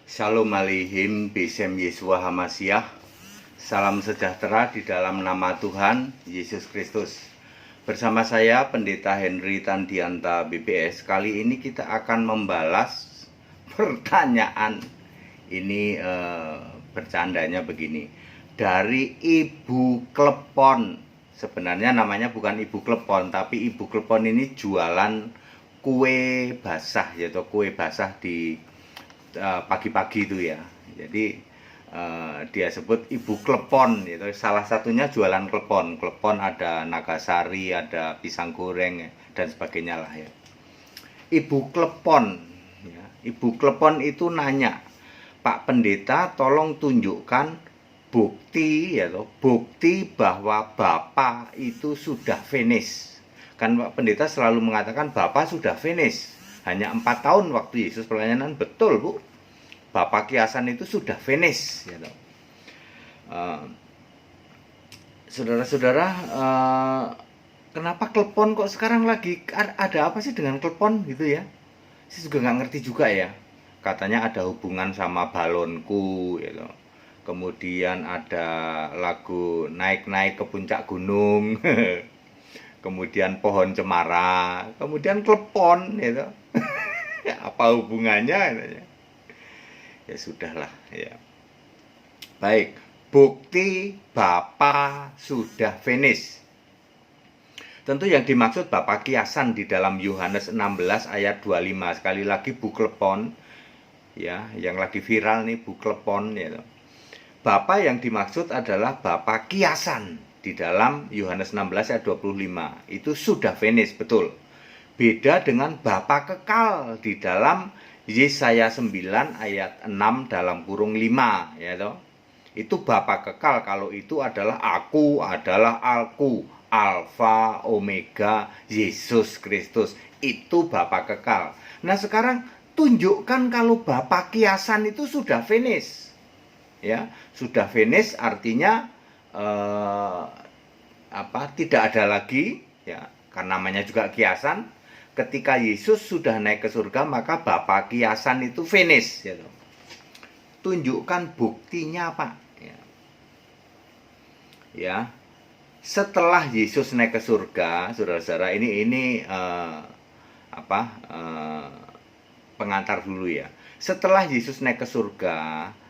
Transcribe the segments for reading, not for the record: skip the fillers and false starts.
Shalom Aleichem Besem Yeshua Hamasyah. Salam sejahtera di dalam nama Tuhan Yesus Kristus. Bersama saya Pendeta Henry Tandianta BPS. Kali ini kita akan membalas pertanyaan. Ini bercandanya begini. Dari Ibu Klepon. Sebenarnya namanya bukan Ibu Klepon, tapi Ibu Klepon ini jualan kue basah, yaitu kue basah di pagi-pagi itu ya. Jadi dia sebut Ibu Klepon, yaitu salah satunya jualan klepon. Klepon ada nagasari, ada pisang goreng dan sebagainya lah ya. Ibu Klepon ya. Ibu Klepon itu nanya, Pak Pendeta tolong tunjukkan bukti bukti bahwa Bapak itu sudah finish. Kan Pak Pendeta selalu mengatakan Bapak sudah finish. Hanya 4 tahun waktu Yesus pelayanan. Betul, Bu. Bapak kiasan itu sudah finish. Saudara-saudara, kenapa klepon kok sekarang lagi? Ada apa sih dengan klepon gitu ya? Saya juga nggak ngerti juga ya. Katanya ada hubungan sama balonku gitu. Kemudian ada lagu naik-naik ke puncak gunung. Kemudian pohon cemara, kemudian klepon gitu. Apa hubungannya? Ya sudahlah ya. Baik, bukti Bapak sudah finish. Tentu yang dimaksud Bapak kiasan di dalam Yohanes 16 ayat 25. Sekali lagi Bu Klepon ya, yang lagi viral nih Bu Klepon ya. Bapak yang dimaksud adalah Bapak kiasan. Di dalam Yohanes 16 ayat 25 itu sudah finish, betul. Beda dengan Bapa kekal di dalam Yesaya 9 ayat 6 dalam kurung 5 ya toh. Itu Bapa kekal, kalau itu adalah aku adalah Alfa Omega Yesus Kristus. Itu Bapa kekal. Nah, sekarang tunjukkan kalau Bapa kiasan itu sudah finish. Ya, sudah finish artinya tidak ada lagi ya, karena namanya juga kiasan. Ketika Yesus sudah naik ke surga, maka Bapa kiasan itu finish ya. Tunjukkan buktinya, Pak ya. Setelah Yesus naik ke surga, saudara-saudara, ini pengantar dulu ya. Setelah Yesus naik ke surga,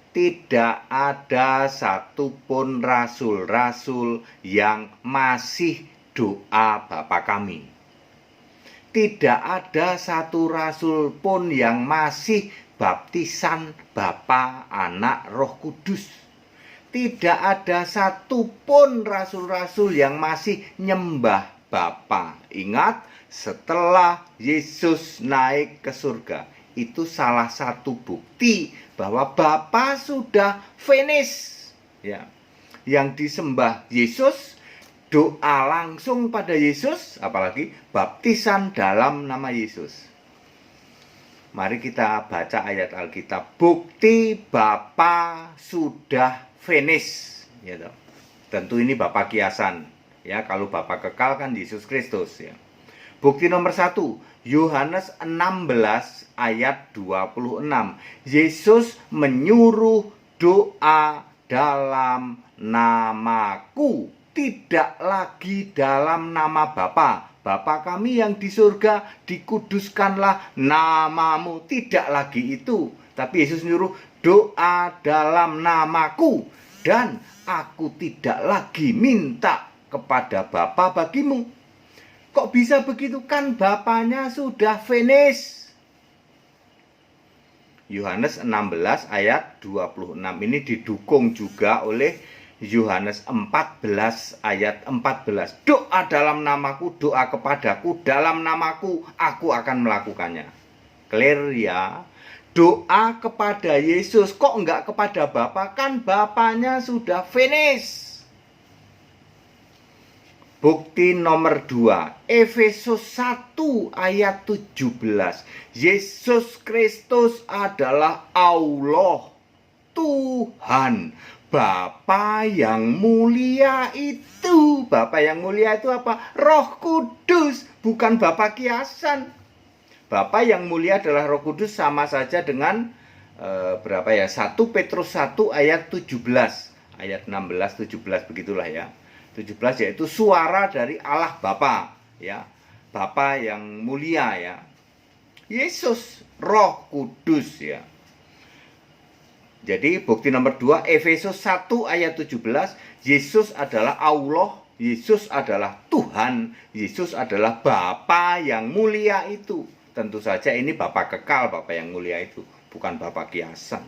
tidak ada satupun rasul-rasul yang masih doa Bapa kami. Tidak ada satu rasul pun yang masih baptisan Bapa, Anak, Roh Kudus. Tidak ada satupun rasul-rasul yang masih nyembah Bapa. Ingat, setelah Yesus naik ke surga, itu salah satu bukti bahwa Bapa sudah finish ya. Yang disembah Yesus, doa langsung pada Yesus, apalagi baptisan dalam nama Yesus. Mari kita baca ayat Alkitab. Bukti Bapa sudah finish ya toh. Tentu ini Bapa kiasan ya. Kalau Bapa kekal kan Yesus Kristus ya. Bukti nomor 1, Yohanes 16 ayat 26. Yesus menyuruh doa dalam namaku, tidak lagi dalam nama Bapa. Bapa kami yang di surga, dikuduskanlah namamu. Tidak lagi itu. Tapi Yesus menyuruh doa dalam namaku. Dan aku tidak lagi minta kepada Bapa bagimu. Kok bisa begitu? Kan Bapaknya sudah finish. Yohanes 16 ayat 26 ini didukung juga oleh Yohanes 14 ayat 14. Doa dalam namaku, doa kepadaku dalam namaku, aku akan melakukannya. Clear ya? Doa kepada Yesus, kok enggak kepada Bapa? Kan Bapaknya sudah finish. Bukti nomor 2, Efesus 1 ayat 17. Yesus Kristus adalah Allah, Tuhan, Bapa yang mulia itu. Bapa yang mulia itu apa? Roh Kudus, bukan Bapa kiasan. Bapa yang mulia adalah Roh Kudus, sama saja dengan berapa ya? 1 Petrus 1 ayat 17, ayat 16 17 begitulah ya. 17 yaitu suara dari Allah Bapa ya. Bapa yang mulia ya. Yesus Roh Kudus ya. Jadi bukti nomor 2 Efesus 1 ayat 17, Yesus adalah Allah, Yesus adalah Tuhan, Yesus adalah Bapa yang mulia itu. Tentu saja ini Bapa kekal, Bapa yang mulia itu, bukan Bapa kiasan.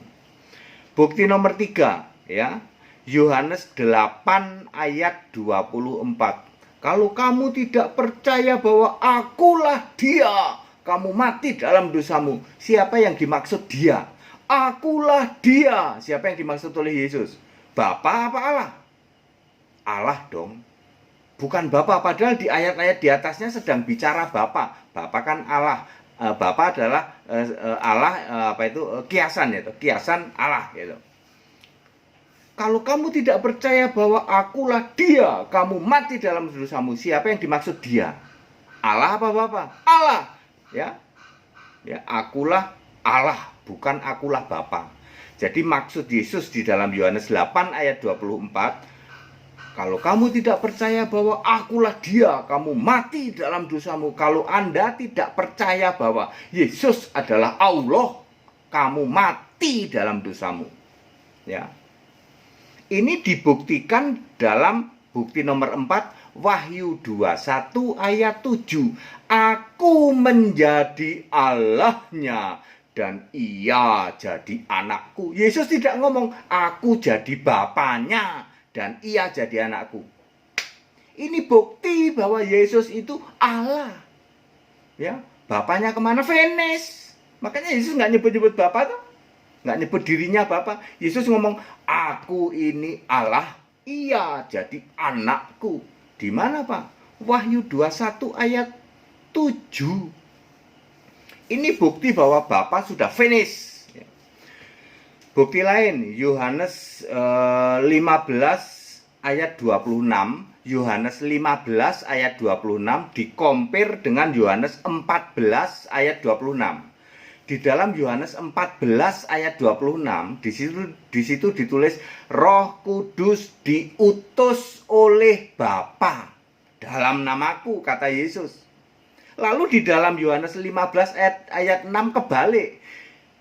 Bukti nomor 3 ya. Yohanes 8 ayat 24. Kalau kamu tidak percaya bahwa akulah dia, kamu mati dalam dosamu. Siapa yang dimaksud dia? Akulah dia. Siapa yang dimaksud oleh Yesus? Bapa apa Allah? Allah dong. Bukan Bapa, padahal di ayat-ayat di atasnya sedang bicara Bapa. Bapa kan Allah. Bapa adalah Allah, kiasan ya, kiasan Allah gitu. Kalau kamu tidak percaya bahwa akulah dia, kamu mati dalam dosamu. Siapa yang dimaksud dia? Allah apa Bapa? Allah. Ya. Ya, akulah Allah, bukan akulah Bapa. Jadi maksud Yesus di dalam Yohanes 8 ayat 24, kalau kamu tidak percaya bahwa akulah dia, kamu mati dalam dosamu. Kalau Anda tidak percaya bahwa Yesus adalah Allah, kamu mati dalam dosamu. Ya. Ini dibuktikan dalam bukti nomor 4, Wahyu 21 ayat 7. Aku menjadi Allahnya dan ia jadi anakku. Yesus tidak ngomong aku jadi bapaknya dan ia jadi anakku. Ini bukti bahwa Yesus itu Allah. Ya, bapaknya kemana? Venice. Makanya Yesus nggak nyebut-nyebut bapak tuh. Nggak nyebut dirinya Bapa. Yesus ngomong, aku ini Allah, ia jadi anakku. Di mana Pak? Wahyu 21 ayat 7. Ini bukti bahwa Bapa sudah finish. Bukti lain, Yohanes 15 ayat 26. Yohanes 15 ayat 26 dikompar dengan Yohanes 14 ayat 26. Di dalam Yohanes 14 ayat 26, di situ ditulis Roh Kudus diutus oleh Bapa dalam namaku, kata Yesus. Lalu di dalam Yohanes 15 ayat 6 kebalik.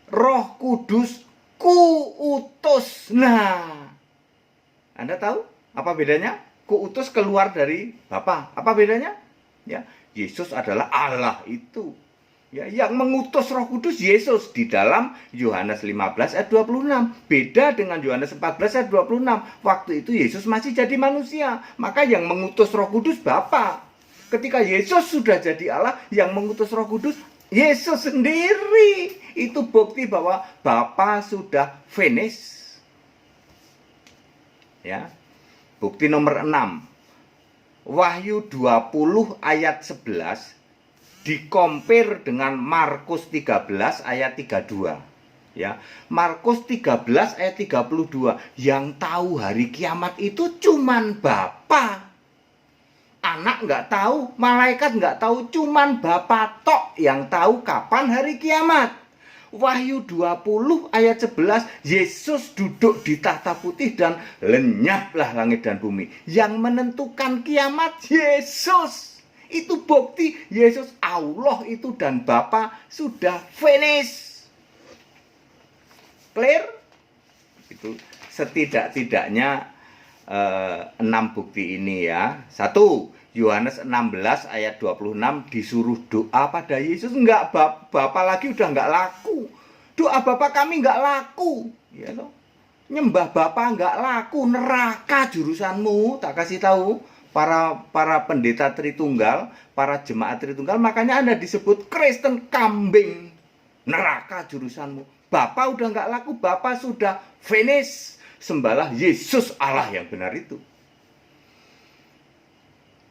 Roh Kudus kuutus. Nah, Anda tahu apa bedanya? Kuutus keluar dari Bapa. Apa bedanya? Ya, Yesus adalah Allah itu. Ya, yang mengutus Roh Kudus Yesus di dalam Yohanes 15 ayat 26. Beda dengan Yohanes 14 ayat 26. Waktu itu Yesus masih jadi manusia. Maka yang mengutus Roh Kudus Bapa. Ketika Yesus sudah jadi Allah, yang mengutus Roh Kudus Yesus sendiri. Itu bukti bahwa Bapa sudah finish. Ya. Bukti nomor 6. Wahyu 20 ayat 11 dikompar dengan Markus 13 ayat 32. Ya, Markus 13 ayat 32, yang tahu hari kiamat itu cuman Bapa. Anak nggak tahu, malaikat nggak tahu, cuman Bapa tok yang tahu kapan hari kiamat. Wahyu 20 ayat 11, Yesus duduk di tahta putih dan lenyaplah langit dan bumi. Yang menentukan kiamat Yesus. Itu bukti Yesus Allah itu dan Bapa sudah finish. Clear? Itu setidak-tidaknya 6 bukti ini ya. 1. Yohanes 16 ayat 26 disuruh doa pada Yesus. Enggak, Bapa lagi udah enggak laku. Doa Bapa kami enggak laku. Ya toh. Nyembah Bapa enggak laku, neraka jurusanmu, tak kasih tahu. Para pendeta Tritunggal, para jemaat Tritunggal, makanya Anda disebut Kristen kambing. Neraka jurusanmu. Bapa udah nggak laku, Bapa sudah finish. Sembahlah Yesus Allah yang benar itu.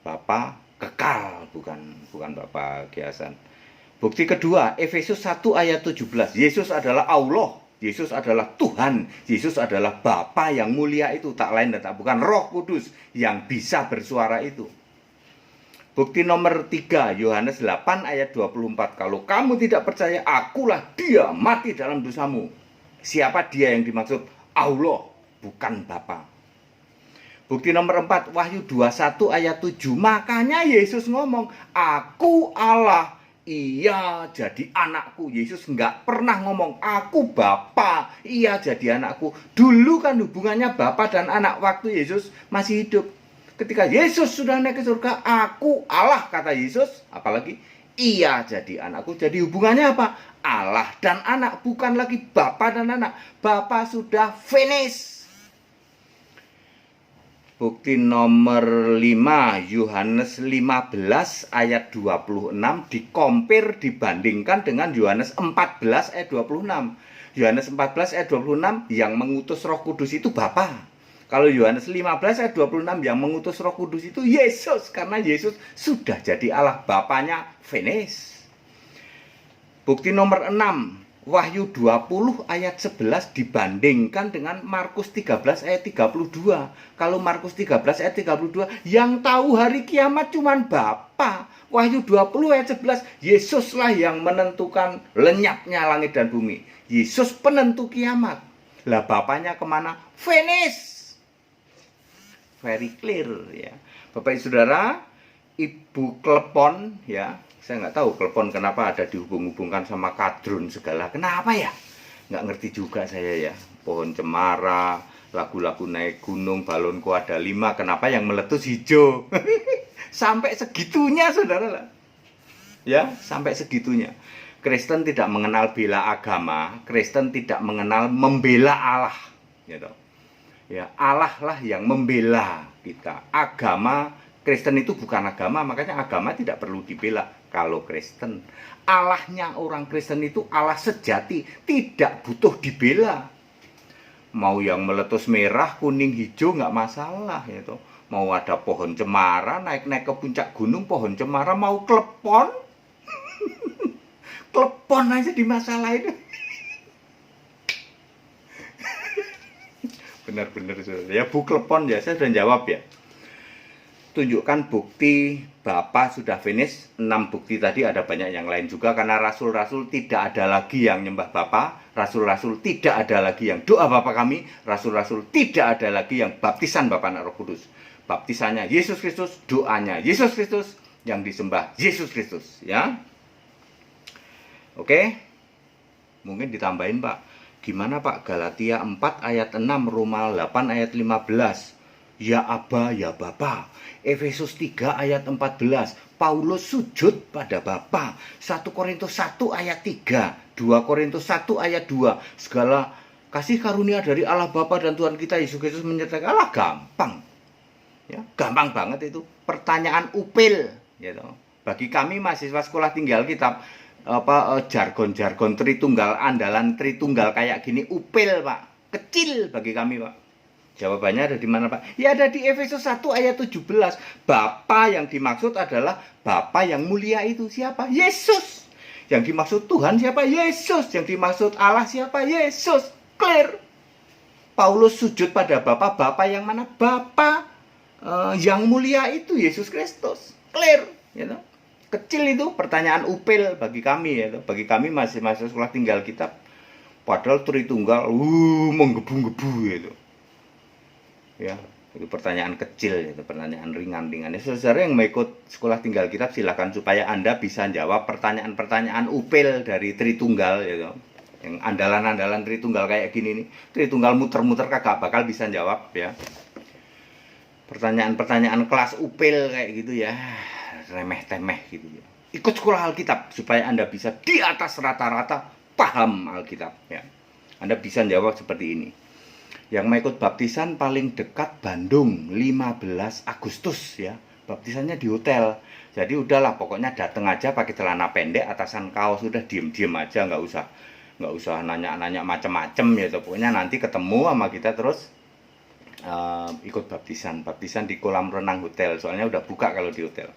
Bapa kekal, bukan Bapa kiasan. Bukti kedua, Efesus 1 ayat 17. Yesus adalah Allah. Yesus adalah Tuhan, Yesus adalah Bapa yang mulia itu, tak lain dan tak bukan Roh Kudus yang bisa bersuara itu. Bukti nomor 3, Yohanes 8 ayat 24. Kalau kamu tidak percaya, akulah dia, mati dalam dosamu. Siapa dia yang dimaksud? Allah, bukan Bapa. Bukti nomor 4, Wahyu 21 ayat 7. Makanya Yesus ngomong, aku Allah, ia jadi anakku. Yesus nggak pernah ngomong, aku Bapa, ia jadi anakku. Dulu kan hubungannya Bapa dan anak waktu Yesus masih hidup. Ketika Yesus sudah naik ke surga, aku Allah, kata Yesus. Apalagi, ia jadi anakku. Jadi hubungannya apa? Allah dan anak, bukan lagi Bapa dan anak. Bapa sudah finish. Bukti nomor 5, Yohanes 15 ayat 26 dikompir dibandingkan dengan Yohanes 14 ayat 26. Yohanes 14 ayat 26 yang mengutus Roh Kudus itu Bapa. Kalau Yohanes 15 ayat 26 yang mengutus Roh Kudus itu Yesus, karena Yesus sudah jadi Allah, Bapanya finish. Bukti nomor 6, Wahyu 20 ayat 11 dibandingkan dengan Markus 13 ayat 32. Kalau Markus 13 ayat 32, yang tahu hari kiamat cuman Bapa. Wahyu 20 ayat 11, Yesuslah yang menentukan lenyapnya langit dan bumi. Yesus penentu kiamat. Lah Bapanya kemana? Finish. Very clear ya. Bapak Ibu Saudara, Ibu Klepon ya. Saya nggak tahu klepon kenapa ada dihubung-hubungkan sama kadrun segala. Kenapa ya? Nggak ngerti juga saya ya. Pohon cemara, lagu-lagu naik gunung, balonku ada 5. Kenapa yang meletus hijau? Sampai segitunya, saudara lah. Ya, sampai segitunya. Kristen tidak mengenal bela agama. Kristen tidak mengenal membela Allah. Gitu. Ya, Allah lah yang membela kita. Agama Kristen itu bukan agama, makanya agama tidak perlu dibela. Kalau Kristen, Allahnya orang Kristen itu Allah sejati, tidak butuh dibela. Mau yang meletus merah, kuning, hijau nggak masalah ya toh. Mau ada pohon cemara, naik-naik ke puncak gunung pohon cemara, mau klepon, klepon aja dimasalahin. Benar-benar ya, Bu klepon ya, saya sudah jawab ya. Tunjukkan bukti Bapa sudah finish. 6 bukti tadi, ada banyak yang lain juga. Karena rasul-rasul tidak ada lagi yang nyembah Bapa, rasul-rasul tidak ada lagi yang doa Bapa kami, rasul-rasul tidak ada lagi yang baptisan Bapa Anak Roh Kudus. Baptisannya Yesus Kristus, doanya Yesus Kristus, yang disembah Yesus Kristus ya. Oke. Mungkin ditambahin Pak. Gimana Pak? Galatia 4 ayat 6, Roma 8 ayat 15. Ya Aba, ya Bapa. Efesus 3 ayat 14, Paulus sujud pada Bapa. 1 Korintus 1 ayat 3, 2 Korintus 1 ayat 2. Segala kasih karunia dari Allah Bapa dan Tuhan kita Yesus Kristus menyertai Allah. Gampang. Ya, gampang banget itu. Pertanyaan upil, gitu. Bagi kami mahasiswa sekolah tinggal kitab, jargon-jargon Tritunggal, andalan Tritunggal kayak gini upil, Pak. Kecil bagi kami, Pak. Jawabannya ada di mana Pak? Ya ada di Efesus 1 ayat 17. Bapa yang dimaksud adalah Bapa yang mulia itu siapa? Yesus. Yang dimaksud Tuhan siapa? Yesus. Yang dimaksud Allah siapa? Yesus. Clear. Paulus sujud pada Bapa. Bapa yang mana? Bapa yang mulia itu Yesus Kristus. Clear. Gitu. Kecil itu pertanyaan upil bagi kami ya. Bagi kami masih sekolah tinggal kitab. Padahal Tritunggal menggebu-gebu gitu. Ya, itu pertanyaan kecil, itu pertanyaan ringan-ringan. Ya, saudara yang mau ikut sekolah tinggal kitab silakan, supaya Anda bisa jawab pertanyaan-pertanyaan upil dari Tritunggal gitu. Yang andalan-andalan Tritunggal kayak gini nih. Tritunggal muter-muter kagak bakal bisa jawab ya. Pertanyaan-pertanyaan kelas upil kayak gitu ya, remeh-temeh gitu ya. Ikut sekolah Alkitab supaya Anda bisa di atas rata-rata paham Alkitab ya. Anda bisa jawab seperti ini. Yang mau ikut baptisan paling dekat Bandung 15 Agustus ya. Baptisannya di hotel. Jadi udahlah, pokoknya datang aja pakai celana pendek, atasan kaos, sudah diem-diem aja, nggak usah nanya-nanya macem-macem ya. Pokoknya nanti ketemu sama kita terus ikut baptisan di kolam renang hotel. Soalnya udah buka kalau di hotel.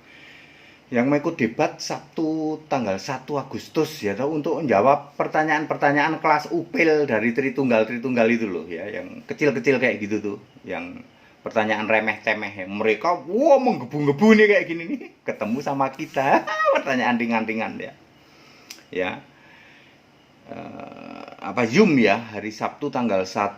Yang mau ikut debat Sabtu tanggal 1 Agustus ya, untuk menjawab pertanyaan-pertanyaan kelas upil dari Tritunggal itu loh ya, yang kecil-kecil kayak gitu tuh, yang pertanyaan remeh-temeh. Mereka menggebu-gebu nih kayak gini nih, ketemu sama kita pertanyaan ringan-ringan ya. Ya. Zoom ya, hari Sabtu tanggal 1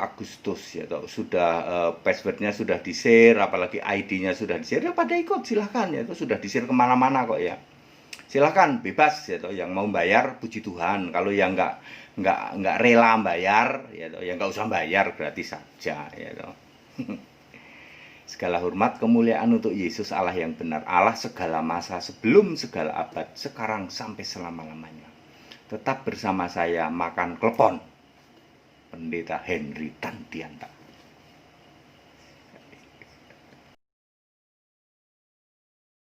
Agustus ya toh. Sudah passwordnya sudah di-share, apalagi ID-nya sudah di-share, ya pada ikut silahkan ya toh, sudah di-share kemana-mana kok ya. Silahkan bebas ya toh, yang mau bayar puji Tuhan, kalau yang nggak rela bayar ya toh, yang nggak usah bayar, gratis saja ya toh. Segala hormat kemuliaan untuk Yesus Allah yang benar, Allah segala masa, sebelum segala abad, sekarang sampai selama-lamanya. Tetap bersama saya makan klepon, Pendeta Henry Tandianta.